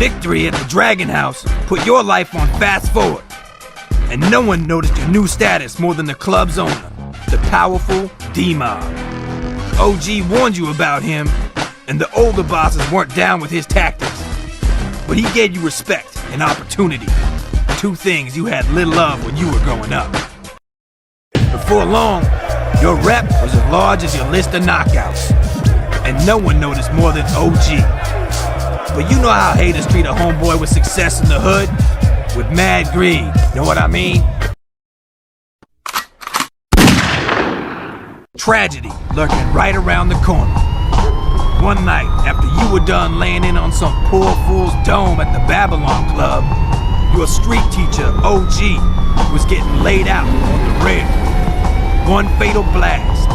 victory at the Dragon House put your life on fast forward. And no one noticed your new status more than the club's owner, the powerful D-Mob. OG warned you about him, and the older bosses weren't down with his tactics. But he gave you respect and opportunity, two things you had little of when you were growing up. Before long, your rep was as large as your list of knockouts, and no one noticed more than OG. But you know how haters treat a homeboy with success in the hood? With mad greed, know what I mean? Tragedy lurking right around the corner. One night, after you were done laying in on some poor fool's dome at the Babylon Club, your street teacher, OG, was getting laid out on the rail. One fatal blast,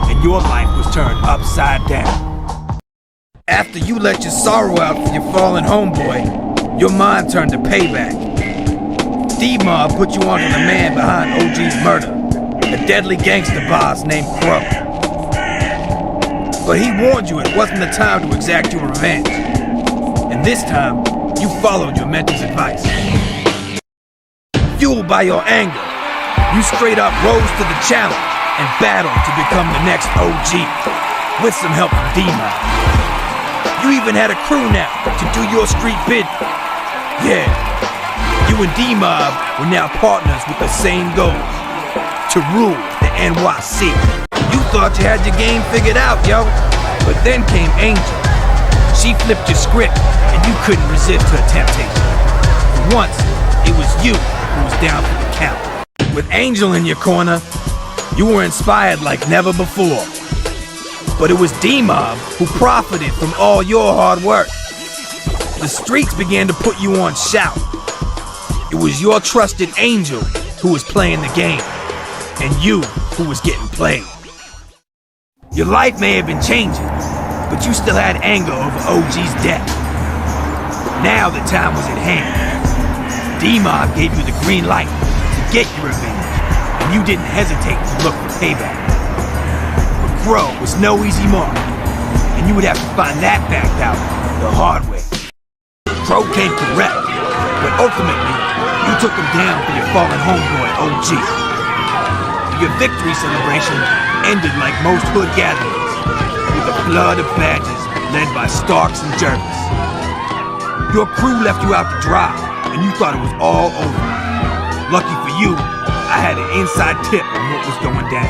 and your life was turned upside down. After you let your sorrow out for your fallen homeboy, your mind turned to payback. D-Mob put you onto the man behind OG's murder, a deadly gangster boss named Crow. But he warned you it wasn't the time to exact your revenge. And this time, you followed your mentor's advice. Fueled by your anger, you straight up rose to the challenge and battled to become the next OG, with some help from D-Mob. You even had a crew now to do your street bidding. Yeah, you and D-Mob were now partners with the same goal, to rule the NYC. You thought you had your game figured out, yo, but then came Angel. She flipped your script, and you couldn't resist her temptation. For once, it was you who was down for the count. With Angel in your corner, you were inspired like never before. But it was D-Mob who profited from all your hard work. The streets began to put you on shout. It was your trusted Angel who was playing the game, and you who was getting played. Your life may have been changing, but you still had anger over OG's death. Now the time was at hand. D-Mob gave you the green light to get your revenge, and you didn't hesitate to look for payback. But Crow was no easy mark, and you would have to find that backed out the hard way. Crow came correct, but ultimately, you took him down for your fallen homeboy, OG. Your victory celebration ended like most hood gatherings, with a flood of badges led by Starks and Jervis. Your crew left you out to dry, and you thought it was all over. Lucky for you, I had an inside tip on what was going down.